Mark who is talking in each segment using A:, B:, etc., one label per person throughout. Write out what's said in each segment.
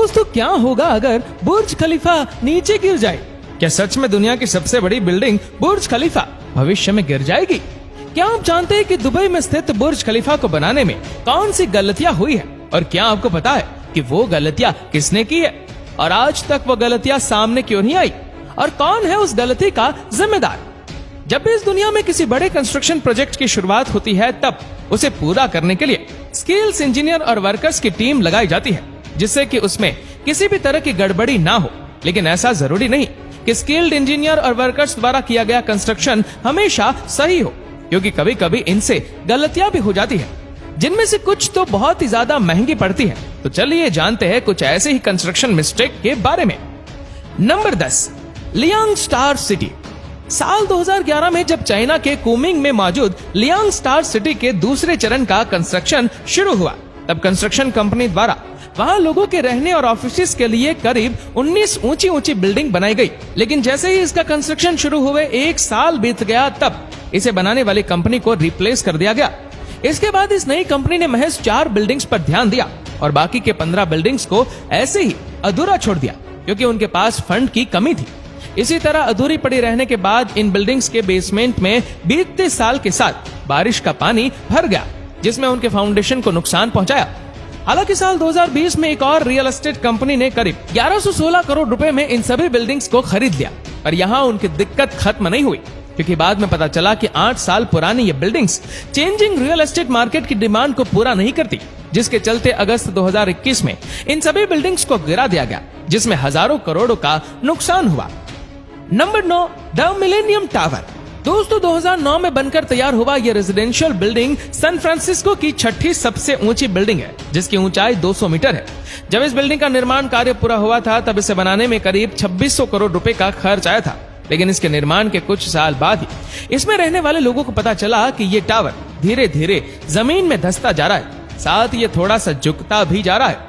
A: दोस्तों, क्या होगा अगर बुर्ज खलीफा नीचे गिर जाए? क्या सच में दुनिया की सबसे बड़ी बिल्डिंग बुर्ज खलीफा भविष्य में गिर जाएगी? क्या आप जानते हैं कि दुबई में स्थित बुर्ज खलीफा को बनाने में कौन सी गलतियां हुई है? और क्या आपको पता है कि वो गलतियां किसने की है और आज तक वो गलतियां सामने क्यों नहीं आई? और कौन है उस गलती का जिम्मेदार? जब भी इस दुनिया में किसी बड़े कंस्ट्रक्शन प्रोजेक्ट की शुरुआत होती है, तब उसे पूरा करने के लिए स्किल्स इंजीनियर और वर्कर्स की टीम लगाई जाती है, जिससे कि उसमें किसी भी तरह की गड़बड़ी ना हो। लेकिन ऐसा जरूरी नहीं कि स्किल्ड इंजीनियर और वर्कर्स द्वारा किया गया कंस्ट्रक्शन हमेशा सही हो, क्योंकि कभी कभी इनसे गलतियां भी हो जाती है, जिनमें से कुछ तो बहुत ही ज्यादा महंगी पड़ती है। तो चलिए जानते हैं कुछ ऐसे ही कंस्ट्रक्शन मिस्टेक के बारे में। Number 10, Liang star city. साल 2011 में जब चाइना के कुमिंग में मौजूद लियांग स्टार सिटी के दूसरे चरण का कंस्ट्रक्शन शुरू हुआ, तब कंस्ट्रक्शन कंपनी द्वारा वहां लोगों के रहने और ऑफिस के लिए करीब 19 ऊंची ऊंची बिल्डिंग बनाई गई। लेकिन जैसे ही इसका कंस्ट्रक्शन शुरू हुए 1 साल बीत गया, तब इसे बनाने वाली कंपनी को रिप्लेस कर दिया गया। इसके बाद इस नई कंपनी ने महज 4 बिल्डिंग्स पर ध्यान दिया और बाकी के 15 बिल्डिंग्स को ऐसे ही अधूरा छोड़ दिया, क्योंकि उनके पास फंड की कमी थी। इसी तरह अधूरी पड़ी रहने के बाद इन बिल्डिंग्स के बेसमेंट में बीतते साल के साथ बारिश का पानी भर गया, जिसमें उनके फाउंडेशन को नुकसान पहुंचाया। हालांकि साल 2020 में एक और रियल एस्टेट कंपनी ने करीब 1116 करोड़ रुपए में इन सभी बिल्डिंग्स को खरीद लिया। और यहाँ उनकी दिक्कत खत्म नहीं हुई, क्योंकि बाद में पता चला कि 8 साल पुरानी ये buildings changing real estate market की डिमांड को पूरा नहीं करती, जिसके चलते अगस्त 2021 में इन सभी बिल्डिंग्स को गिरा दिया गया, जिसमें हजारों करोड़ों का नुकसान हुआ। Number 9, the millennium tower. दोस्तों, 2009 में बनकर तैयार हुआ ये रेजिडेंशियल बिल्डिंग सैन फ्रांसिस्को की 6ठी सबसे ऊंची बिल्डिंग है, जिसकी ऊंचाई 200 मीटर है। जब इस बिल्डिंग का निर्माण कार्य पूरा हुआ था, तब इसे बनाने में करीब 2600 करोड़ रुपए का खर्च आया था। लेकिन इसके निर्माण के कुछ साल बाद ही इसमें रहने वाले लोगों को पता चला कि ये टावर धीरे धीरे जमीन में धंसता जा रहा है, साथ ही ये थोड़ा सा झुकता भी जा रहा है।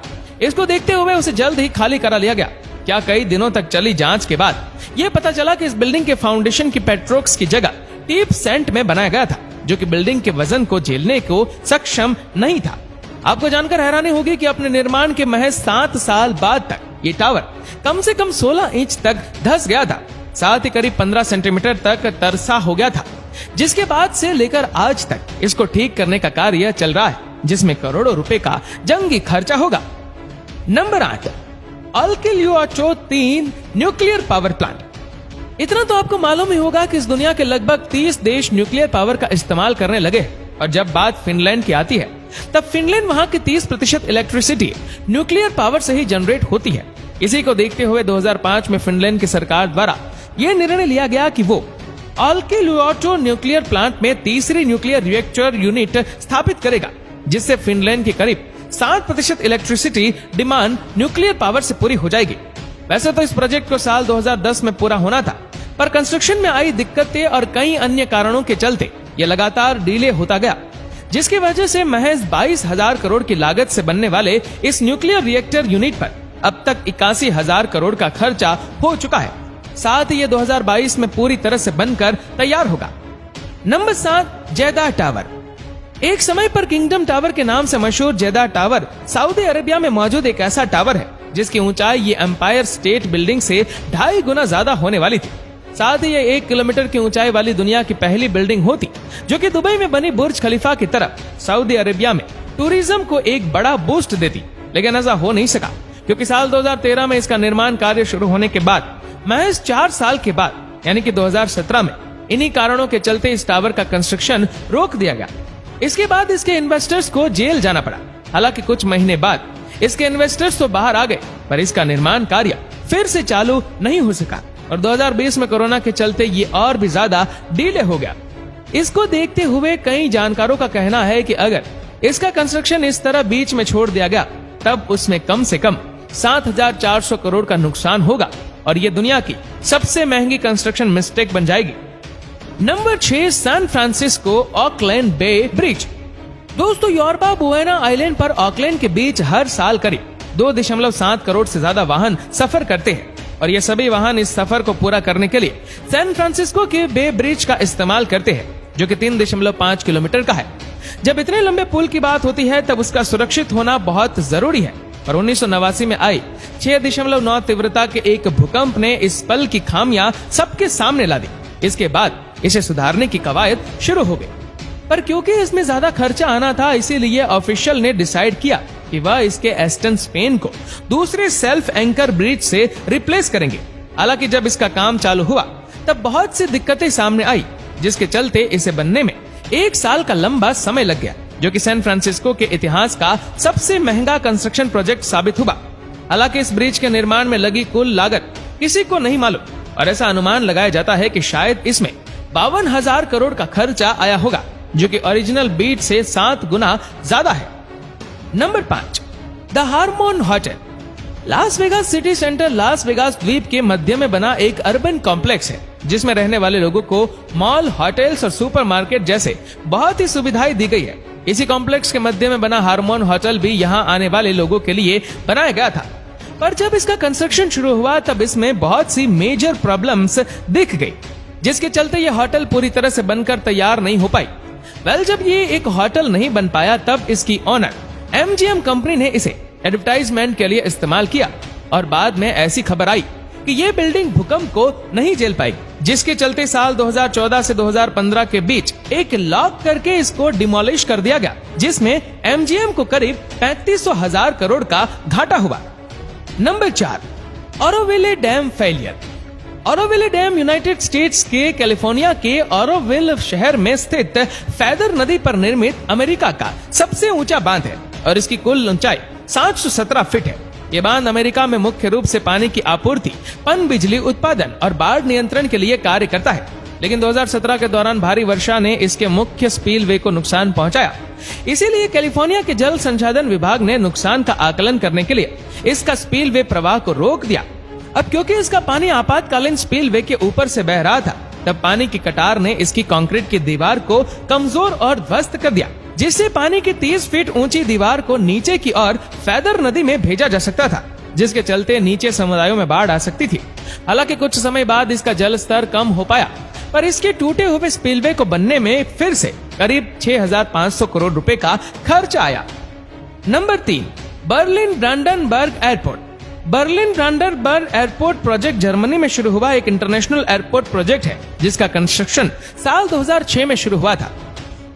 A: इसको देखते हुए उसे जल्द ही खाली करा लिया गया। क्या कई दिनों तक चली जांच के बाद ये पता चला कि इस बिल्डिंग के फाउंडेशन की पेट्रोक्स की जगह टीप सेंट में बनाया गया था, जो कि बिल्डिंग के वजन को झेलने को सक्षम नहीं था। आपको जानकर हैरानी होगी कि अपने निर्माण के महज 7 साल बाद तक ये टावर कम से कम 16 इंच तक धंस गया था, साथ ही करीब 15 सेंटीमीटर तक तरसा हो गया था, जिसके बाद से लेकर आज तक इसको ठीक करने का कार्य चल रहा है, जिसमें करोड़ों रुपए का जंगी खर्चा होगा। Number 8, अल्किलुआचो 3 nuclear power plant. इतना तो आपको मालूम ही होगा कि इस दुनिया के लगभग 30 देश न्यूक्लियर पावर का इस्तेमाल करने लगे, और जब बात फिनलैंड की आती है, तब फिनलैंड वहां की 30% इलेक्ट्रिसिटी न्यूक्लियर पावर से ही जनरेट होती है। इसी को देखते हुए 2005 में फिनलैंड की सरकार द्वारा यह निर्णय लिया गया कि वो अल्किलुआचो न्यूक्लियर प्लांट में तीसरी न्यूक्लियर रिएक्टर यूनिट स्थापित करेगा, जिससे फिनलैंड की करीब 60% इलेक्ट्रिसिटी डिमांड न्यूक्लियर पावर से पूरी हो जाएगी। वैसे तो इस प्रोजेक्ट को साल 2010 में पूरा होना था, पर कंस्ट्रक्शन में आई दिक्कतें और कई अन्य कारणों के चलते ये लगातार डिले होता गया, जिसकी वजह से महज 22,000 करोड़ की लागत से बनने वाले इस न्यूक्लियर रिएक्टर यूनिट पर अब तक 81,000 करोड़ का खर्चा हो चुका है। साथ ही ये 2022 में पूरी तरह से बनकर तैयार होगा। नंबर 7, जेदा टावर। एक समय पर किंगडम टावर के नाम से मशहूर जेदा टावर सऊदी अरेबिया में मौजूद एक ऐसा टावर है जिसकी ऊंचाई ये एम्पायर स्टेट बिल्डिंग से 2.5 गुना ज्यादा होने वाली थी। साथ ही ये 1 किलोमीटर की ऊंचाई वाली दुनिया की पहली बिल्डिंग होती, जो कि दुबई में बनी बुर्ज खलीफा की तरह सऊदी अरेबिया में टूरिज्म को एक बड़ा बूस्ट देती। लेकिन ऐसा हो नहीं सका, क्योंकि साल 2013 में इसका निर्माण कार्य शुरू होने के बाद महज 4 साल के बाद यानी कि 2017 में इन्हीं कारणों के चलते इस टावर का कंस्ट्रक्शन रोक दिया गया। इसके बाद इसके इन्वेस्टर्स को जेल जाना पड़ा। हालांकि कुछ महीने बाद इसके इन्वेस्टर्स तो बाहर आ गए, पर इसका निर्माण कार्य फिर से चालू नहीं हो सका और 2020 में कोरोना के चलते ये और भी ज्यादा डिले हो गया। इसको देखते हुए कई जानकारों का कहना है कि अगर इसका कंस्ट्रक्शन इस तरह बीच में छोड़ दिया गया, तब उसमें कम से कम 7,400 करोड़ का नुकसान होगा और ये दुनिया की सबसे महंगी कंस्ट्रक्शन मिस्टेक बन जाएगी। नंबर 6, सैन फ्रांसिस्को ऑकलैंड बे ब्रिज। दोस्तों, योरबा बुएना आइलैंड पर ऑकलैंड के बीच हर साल करीब 2.7 करोड़ से ज्यादा वाहन सफर करते हैं और ये सभी वाहन इस सफर को पूरा करने के लिए सैन फ्रांसिस्को के बे ब्रिज का इस्तेमाल करते हैं, जो कि 3.5 किलोमीटर का है। जब इतने लंबे पुल की बात होती है, तब उसका सुरक्षित होना बहुत जरूरी है, और 1989 में आई 6.9 तीव्रता के एक भूकंप ने इस पल की खामियां सबके सामने ला दी। इसके बाद इसे सुधारने की कवायद शुरू हो गई, पर क्योंकि इसमें ज्यादा खर्चा आना था, इसीलिए ऑफिशियल ने डिसाइड किया कि वह इसके एस्टन स्पेन को दूसरे सेल्फ एंकर ब्रिज से रिप्लेस करेंगे। हालांकि जब इसका काम चालू हुआ तब बहुत सी दिक्कतें सामने आई, जिसके चलते इसे बनने में 1 साल का लंबा समय लग गया, जो कि सैन फ्रांसिस्को के इतिहास का सबसे महंगा कंस्ट्रक्शन प्रोजेक्ट साबित हुआ। हालांकि इस ब्रिज के निर्माण में लगी कुल लागत किसी को नहीं मालूम, और ऐसा अनुमान लगाया जाता है कि शायद इसमें 52,000 करोड़ का खर्चा आया होगा, जो कि ओरिजिनल बीट से 7 गुना ज्यादा है। Number 5, the hormone hotel. Las Vegas city centre Las Vegas द्वीप के मध्य में बना एक अर्बन कॉम्प्लेक्स है, जिसमें रहने वाले लोगों को मॉल, होटल्स और सुपरमार्केट जैसे बहुत ही सुविधाएं दी गई है। इसी कॉम्प्लेक्स के मध्य में बना हार्मोन होटल भी यहाँ आने वाले लोगों के लिए बनाया गया था, पर जब इसका कंस्ट्रक्शन शुरू हुआ तब इसमें बहुत सी मेजर प्रॉब्लम्स दिख गई, जिसके चलते ये होटल पूरी तरह से बनकर तैयार नहीं हो पाई। जब ये एक होटल नहीं बन पाया तब इसकी ओनर MGM कंपनी ने इसे एडवर्टाइजमेंट के लिए इस्तेमाल किया, और बाद में ऐसी खबर आई कि ये बिल्डिंग भूकंप को नहीं झेल पाई, जिसके चलते साल 2014 से 2015 के बीच एक लॉक करके इसको डिमोलिश कर दिया गया, जिसमें MGM को करीब 35,000 करोड़ का घाटा हुआ। Number 4, Auroville dam failure. Auroville dam United states के कैलिफोर्निया के ऑरोविल शहर में स्थित फेदर नदी पर निर्मित अमेरिका का सबसे ऊंचा बांध है, और इसकी कुल ऊंचाई 717 फीट है। ये बांध अमेरिका में मुख्य रूप से पानी की आपूर्ति, पनबिजली उत्पादन और बाढ़ नियंत्रण के लिए कार्य करता है, लेकिन 2017 के दौरान भारी वर्षा ने इसके मुख्य स्पिलवे को नुकसान पहुंचाया। इसीलिए कैलिफोर्निया के जल संसाधन विभाग ने नुकसान का आकलन करने के लिए इसका स्पिलवे प्रवाह को रोक दिया। अब क्योंकि इसका पानी आपातकालीन स्पिलवे के ऊपर से बह रहा था, तब पानी की कटार ने इसकी कंक्रीट की दीवार को कमजोर और ध्वस्त कर दिया, जिससे पानी की 30 फीट ऊंची दीवार को नीचे की ओर फेदर नदी में भेजा जा सकता था, जिसके चलते नीचे समुदायों में बाढ़ आ सकती थी। हालांकि कुछ समय बाद इसका जल स्तर कम हो पाया, पर इसके टूटे हुए स्पिलवे को बनने में फिर से करीब 6,500 करोड़ रुपए का खर्च आया। Number 3, Berlin Brandenburg airport. Berlin Brandenburg airport project Germany में शुरू हुआ एक इंटरनेशनल एयरपोर्ट प्रोजेक्ट है, जिसका कंस्ट्रक्शन साल 2006 में शुरू हुआ था।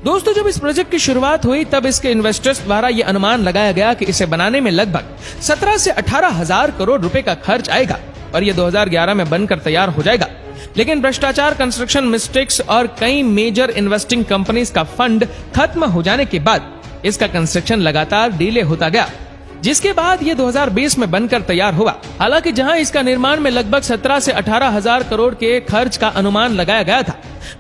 A: दोस्तों, जब इस प्रोजेक्ट की शुरुआत हुई तब इसके इन्वेस्टर्स द्वारा यह अनुमान लगाया गया कि इसे बनाने में लगभग 17 से 18,000 करोड़ रुपए का खर्च आएगा, और यह 2011 में बनकर तैयार हो जाएगा। लेकिन भ्रष्टाचार, कंस्ट्रक्शन मिस्टेक्स और कई मेजर इन्वेस्टिंग कंपनीज का फंड खत्म हो जाने के बाद इसका कंस्ट्रक्शन लगातार डिले होता गया, जिसके बाद ये 2020 में बनकर तैयार हुआ। हालांकि जहां इसका निर्माण में लगभग 17 से 18,000 करोड़ के खर्च का अनुमान लगाया गया था,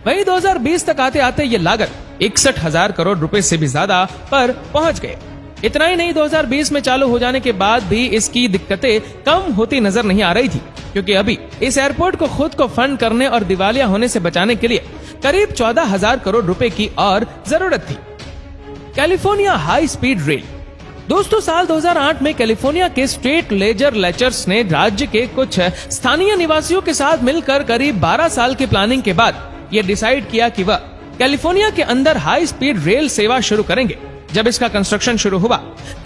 A: वहीं 2020 तक आते आते ये लागत 61,000 करोड़ रुपए से भी ज्यादा पर पहुंच गए। इतना ही नहीं, 2020 में चालू हो जाने के बाद भी इसकी दिक्कतें कम होती नजर नहीं आ रही थी, क्योंकि अभी इस एयरपोर्ट को खुद को फंड करने और दिवालिया होने से बचाने के लिए करीब 14,000 करोड़ रुपए की और जरूरत थी। California high speed rail. दोस्तों, साल 2008 में कैलिफोर्निया के स्टेट लेजिस्लेचर्स ने राज्य के कुछ स्थानीय निवासियों के साथ मिलकर करीब 12 साल की प्लानिंग के बाद ये डिसाइड किया कि वह कैलिफोर्निया के अंदर हाई स्पीड रेल सेवा शुरू करेंगे। जब इसका कंस्ट्रक्शन शुरू हुआ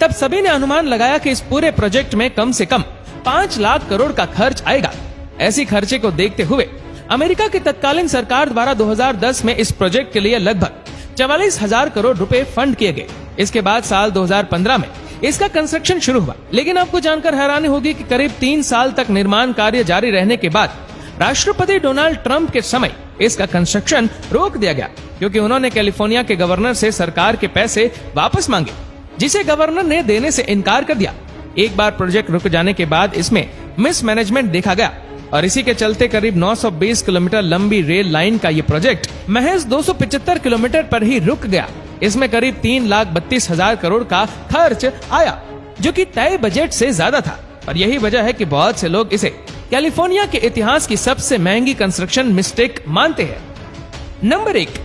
A: तब सभी ने अनुमान लगाया कि इस पूरे प्रोजेक्ट में कम से कम 5 लाख करोड़ का खर्च आएगा। ऐसी खर्चे को देखते हुए अमेरिका की तत्कालीन सरकार द्वारा 2010 में इस प्रोजेक्ट के लिए लगभग 44,000 करोड़ रुपए फंड किए गए। इसके बाद साल 2015 में इसका कंस्ट्रक्शन शुरू हुआ, लेकिन आपको जानकर हैरानी होगी कि करीब 3 साल तक निर्माण कार्य जारी रहने के बाद राष्ट्रपति डोनाल्ड ट्रंप के समय इसका कंस्ट्रक्शन रोक दिया गया, क्योंकि उन्होंने कैलिफोर्निया के गवर्नर से सरकार के पैसे वापस मांगे, जिसे गवर्नर ने देने से इनकार कर दिया। एक बार प्रोजेक्ट रुक जाने के बाद इसमें मिसमैनेजमेंट देखा गया, और इसी के चलते करीब 920 किलोमीटर लंबी रेल लाइन का ये प्रोजेक्ट महज 275 किलोमीटर पर ही रुक गया। इसमें करीब 3,32,000 करोड़ का खर्च आया, जो कि तय बजट से ज्यादा था, और यही वजह है कि बहुत से लोग इसे कैलिफोर्निया के इतिहास की सबसे महंगी कंस्ट्रक्शन मिस्टेक मानते हैं। Number 1,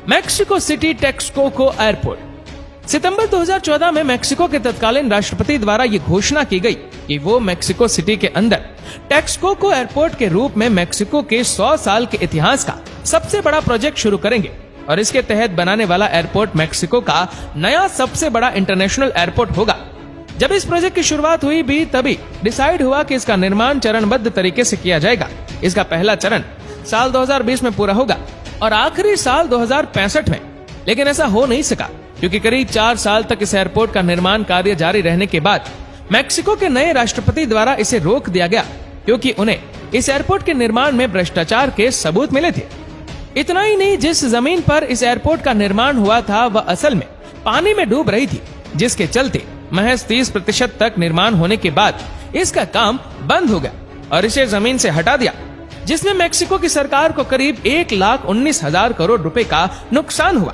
A: Mexico City Texcoco airport. सितंबर 2014 में मैक्सिको के तत्कालीन राष्ट्रपति द्वारा ये घोषणा की गई कि वो मैक्सिको सिटी के अंदर टेक्सकोको एयरपोर्ट के रूप में मैक्सिको के 100 साल के इतिहास का सबसे बड़ा प्रोजेक्ट शुरू करेंगे, और इसके तहत बनाने वाला एयरपोर्ट मैक्सिको का नया सबसे बड़ा इंटरनेशनल एयरपोर्ट होगा। जब इस प्रोजेक्ट की शुरुआत हुई भी तभी डिसाइड हुआ कि इसका निर्माण चरणबद्ध तरीके से किया जाएगा। इसका पहला चरण साल 2020 में पूरा होगा और आखिरी साल 2065 में। लेकिन ऐसा हो नहीं सका क्योंकि करीब 4 साल तक इस एयरपोर्ट का निर्माण कार्य जारी रहने के बाद मैक्सिको के नए राष्ट्रपति द्वारा इसे रोक दिया गया क्योंकि उन्हें इस एयरपोर्ट के निर्माण में भ्रष्टाचार के सबूत मिले थे। इतना ही नहीं, जिस जमीन पर इस एयरपोर्ट का निर्माण हुआ था वह असल में पानी में डूब रही थी, जिसके चलते महज 30% तक निर्माण होने के बाद इसका काम बंद हो गया और इसे जमीन से हटा दिया, जिसमें मैक्सिको की सरकार को करीब 1,19,000 करोड़ रुपए का नुकसान हुआ।